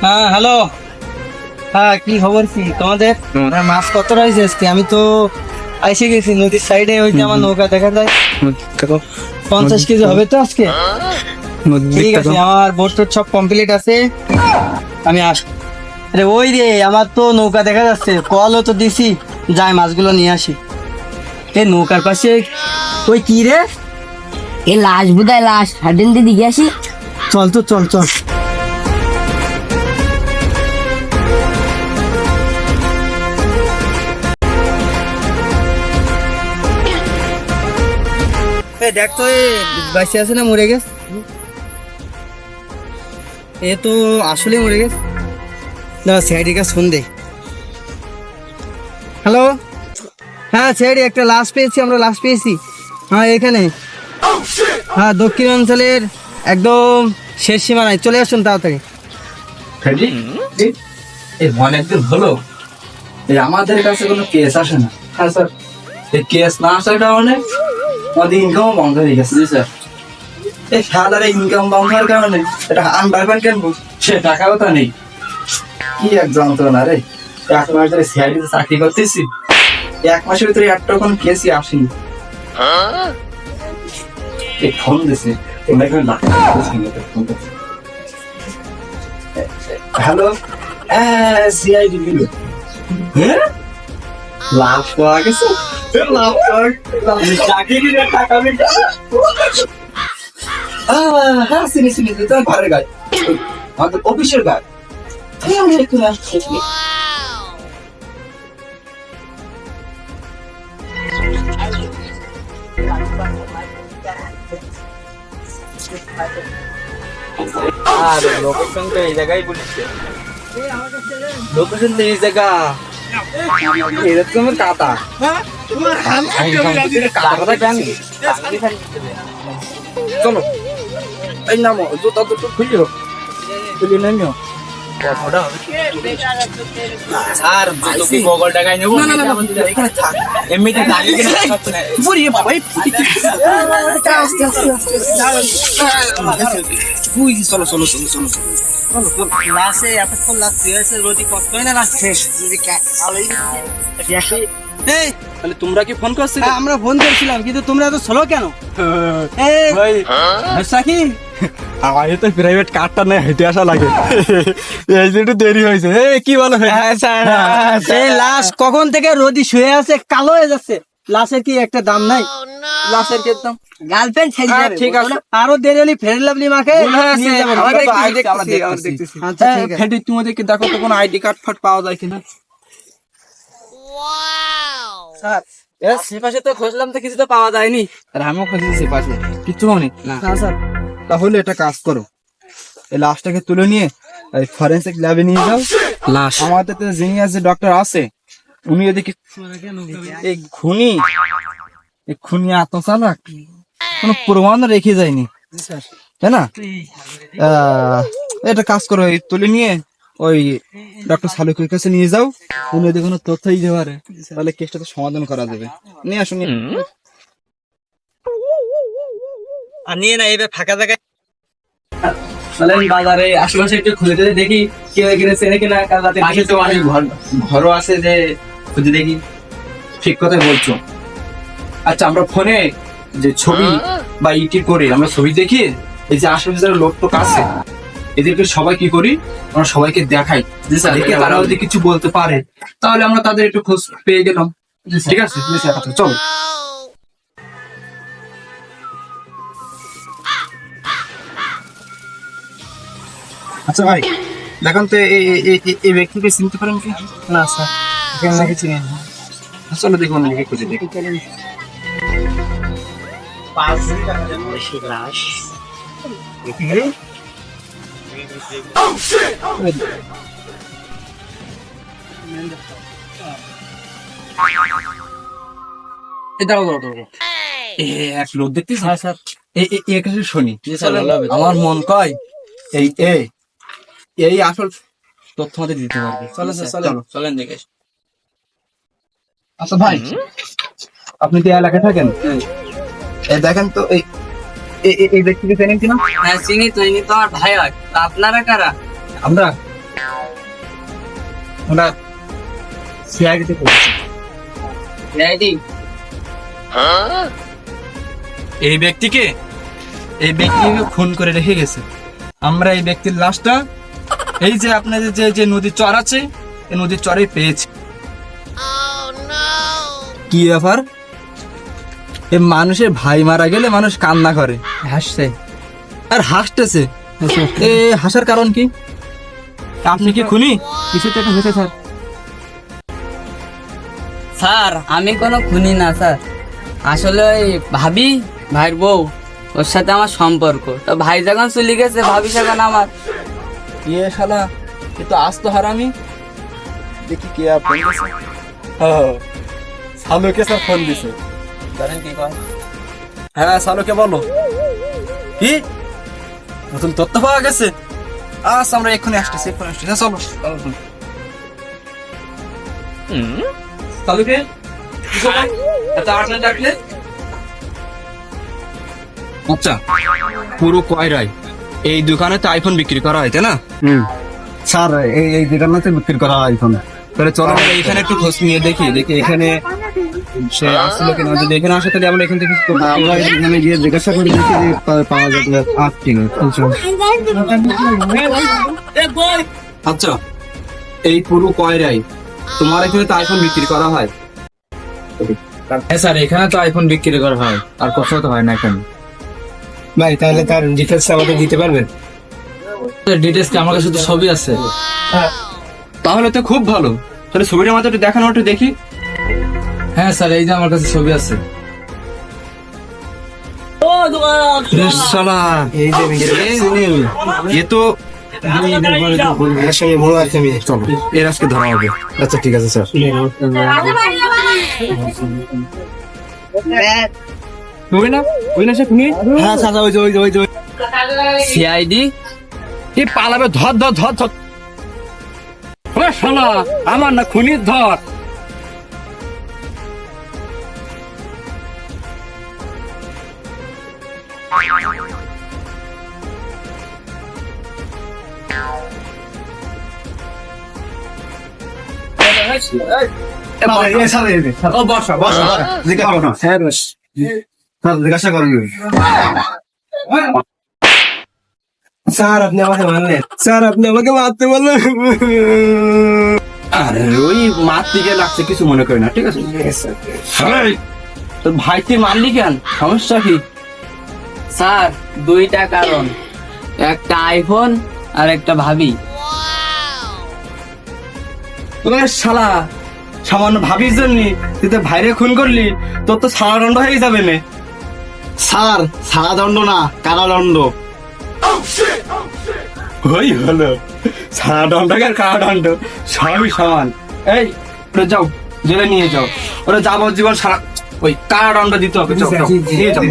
হ্যাঁ হ্যালো। হ্যাঁ কি খবর কি তোমাদের? মাছ কত রয়েছে আজকে? আমি তো এসে গেছি নদীর সাইডে, ওই যে আমার নৌকা দেখা যায়। 50 কেজি হবে তো আজকে। ঠিক আছে, আমার বোট টোট সব কমপ্লিট আছে, আমি আস। আরে ওই রে, আমার তো নৌকা দেখা যাচ্ছে, কলও তো দিছি, যাই মাছগুলো নিয়ে আসি। এই নৌকার পাশে ওই কি রে? এ লাশ বুদায় লাশ হাডেন দিকে আসি। চল তো, চল চল। দেখ তো, বাঁচে আছে না মরে গেছে? এ তো আসলে মরে গেছে না। সিআইডিকে ফোন দে। হ্যালো, হ্যাঁ সিআইডি, একটা লাশ পেয়েছি, আমরা লাশ পেয়েছি। হ্যাঁ এখানে, হ্যাঁ দক্ষিণ অঞ্চলের একদম শেষ সীমানায়, চলে আসুন তাড়াতাড়ি। এই অনেকদিন হলো এই আমাদের কাছে কোনো কেস আসে না। হ্যাঁ স্যার, এই কেস না আসার কারণে আমাদের ইনকাম বন্ধ হয়ে গেছে। জি স্যার, এই সাদার ইনকাম বন্ধ হওয়ার কারণে এটা আনপারবেন কেন, সে টাকাও তো নেই। কি এক যন্ত্রণা রে! 1 মাস ধরে সিআইডিতে চাকরি করতেছি, 1 মাসের ভিতরে একটা কোনো কেসই আসেনি। এই ফোন দিছে, হ্যালো, সিআইডি দিল। হ্যাঁ, লাভ পাওয়া গেছে। লাভ চাকরির টাকা বেটা। হ্যাঁ চিনি চিনি, তোমার ঘরের গাড়ি, আমাদের অফিসের গাড়ি। আমি একটু আসছি। আর লোকেশন তো এই জায়গায় বলেছে, লোকেশন তো এই জায়গা। এরকমের কাতা চলো, এই নামো, জুতা দুটো খুলিও, খুলি নামিও। আর কি বগল টাকায় নেবো? না না না, এখানে থাক, এমনিতে দাঁড়িয়ে কিনা বুড়িয়ে বাবা। চলো চলো চলো চলো লাসে এতক্ষণ লাগছে, রোদি কষ্ট হয় না লাগছে। এই তাহলে তোমরা কি ফোন করছিলে? আমরা ফোন করেছিলাম, কিন্তু তোমরা তো স্লো কেন? সাকি আমার তো প্রাইভেট কারটা নেই, হেঁটে আসা লাগে, এই যে একটু দেরি হয়েছে। কি বলো? এই লাশ কখন থেকে রোদি শুয়ে আছে, কালো হয়ে যাচ্ছে। লাশের কি একটা দাম নাই? লাশের কি দাম? গার্লফ্রেন্ড ছেড়ে যাবে। ঠিক আছে, আরো দেরি হলে ফের লাভলি মাকে নিয়ে যাবেন। আচ্ছা ঠিক আছে। ফেডি তুমি দেখি দেখো তো কোনো আইডি কার্ড ফাট পাওয়া যায় কিনা। স্যার এর সেপাশে তো খুঁজলাম, তো কিছু তো পাওয়া যায়নি। আর আমিও খুঁজেছি পাশে, কিচ্ছু পাওনি। না স্যার। তাহলে একটা কাজ করো, এই লাশটাকে তুলে নিয়ে এই ফরেনসিক ল্যাবে নিয়ে যাও। লাশ আমাদের তো জিনিয়াস যে ডক্টর আছে, উনি এদিকে এই খুনি আত্মচালক কোনো প্রমাণ রেখে যায়নি, তাই না? এটা কাজ করো, এই তুলে নিয়ে ওই ডক্টর সালুকের কাছে নিয়ে যাও, উনি যদি কোনো তথ্যই দিতে পারে তাহলে কেসটা তো সমাধান করা যাবে। নিয়ে আসুন। আর নিয়ে না, এবার ফাঁকা জায়গায় তাহলে বাজারে আশেপাশে একটু খুঁজে টুজে দেখি কেউ এখানে চেনে কিনা। কাল রাতে পাশে তো অনেক ঘরও আছে, যে খুঁজে দেখি। ঠিক কথাই বলছো। আচ্ছা, আমরা ফোনে যে ছবি বা ইটি করে আমরা ছবি দেখি, এই যে আশেপাশে যারা লোক টোক আছে এদেরকে সবাই কি করি, আমরা সবাইকে দেখাই, দেখে তারা যদি কিছু বলতে পারে তাহলে আমরা তাদের একটু খোঁজ পেয়ে গেলাম। ঠিক আছে, চলো। আচ্ছা ভাই, দেখুন তো এই ব্যক্তিকে চিনতে পারেন কি? না স্যার, এখানে নাকি চিনি না। চলো দেখুন, অনেকে খুঁজে দেখি। এক লোক দেখতেছি স্যার, শুনি। আমার মন কয় এই এই আসল তথ্য আমাদের দিতে পারবে। চলো চলো চলেন দেখে। আচ্ছা ভাই, আপনি কি এলাকায় থাকেন? এই দেখেন তো, এই ব্যক্তিকে চেনেন কিনা? হ্যাঁ চিনি তো, ইনি তো আমার ভাই হয়। আপনারা কারা? আমরা ওরা সিআইডিতে করেছে। এই ব্যক্তিকে খুন করে রেখে গেছে। আমরা এই ব্যক্তির লাশটা এই যে আপনাদের যে যে নদীর চর আছে এই নদীর চরে পেয়েছি। কি ব্যাপার? এ মানুষের ভাই মারা গেলে মানুষ কান্না করে, হাসছে। আর হাসতেছে। এ হাসার কারণ কি? আপনি কি খুনি? কিছু তো একটা হয়েছে স্যার। স্যার আমি কোনো খুনি না স্যার, আসলে ওই ভাবি ভাইয়ের বউ, ওর সাথে আমার সম্পর্ক। তো ভাই যখন চলে গেছে, ভাবি যখন আমার। ইয়ে শালা, এ তো আস্ত হারামি। দেখি কে ফোন দিছে। সালুকে স্যার ফোন দিছে। জানেন কি কয়? হ্যাঁ সালুকে বলো। কি নতুন তথ্য পাওয়া গেছে? আচ্ছা আমরা এক্ষুনি আসতেছি। হ্যাঁ চলো। তালুকে এত আটলে ডাকলে? আচ্ছা, পুরো কয়রাই এই দোকানে তো আইফোন বিক্রি করা হয় তাই না? স্যার এই দোকানটাতে বিক্রি করা হয় এখন। তাহলে চলো আমরা এখানে একটু খোঁজ নিয়ে দেখি এখানে সে আসলো কিনা। যদি এখানে আসে তাহলে আমরা এখান থেকে আমরা এখানে গিয়ে জিজ্ঞাসা করে দেখি যে পাওয়া যাবে। ঠিক আছে। আচ্ছা, এই পুরো কয়রাই তোমার এখানে তো আইফোন বিক্রি করা হয়? হ্যাঁ স্যার, এখানে তো আইফোন বিক্রি করা হয়, আর কোথাও তো হয় না এখন। ভাই তাহলে তার ডিটেলস আমাদের দিতে পারবেন? ডিটেলস কি আমার কাছে তো সবই আছে। তাহলে তো খুব ভালো। তাহলে ছবিটা আমাদের একটু দেখানো, একটু দেখি। হ্যাঁ স্যার, এই যে আমার কাছে ছবি আছে। শালা, এই যে এ তো এর সঙ্গে বড় আছে আমি। চলো এর আজকে ধরা হবে। আচ্ছা ঠিক আছে স্যার। তুমি না ওই না সে তুমি? হ্যাঁ স্যার, ওই যে সিআইডি এ পালাবে, ধর ধর ধর ধর। ও শালা, আমার না খুনির ধর। ও বসা জিজ্ঞাসা করুন। স্যার আপনি আমাকে মারলেন। স্যার আপনি আমাকে মারতে বললেন। আরে ওই মারতে গিয়ে লাগছে, কিছু মনে করি না, ঠিক আছে? এই, তোর ভাই তুই মারলি কেন? সমস্যা কি? স্যার দুইটা কারণ, একটা আইফোন আর একটা ভাবি। ওরে শালা, সামান্য ভাবির জন্য তুই তো ভাইরে খুন করলি, তোর তো সারা দণ্ড হয়ে যাবে না। স্যার সারা দণ্ড না, কারাদণ্ড। ওই হলো সারা দণ্ড আর কারাদণ্ড সবই সমান। এই ওরা যাও, জেলে নিয়ে যাও। ওরা যাবজ্জীবন সারা ওই কারাদণ্ড দিতে হবে। যাও, যাও, নিয়ে যাও।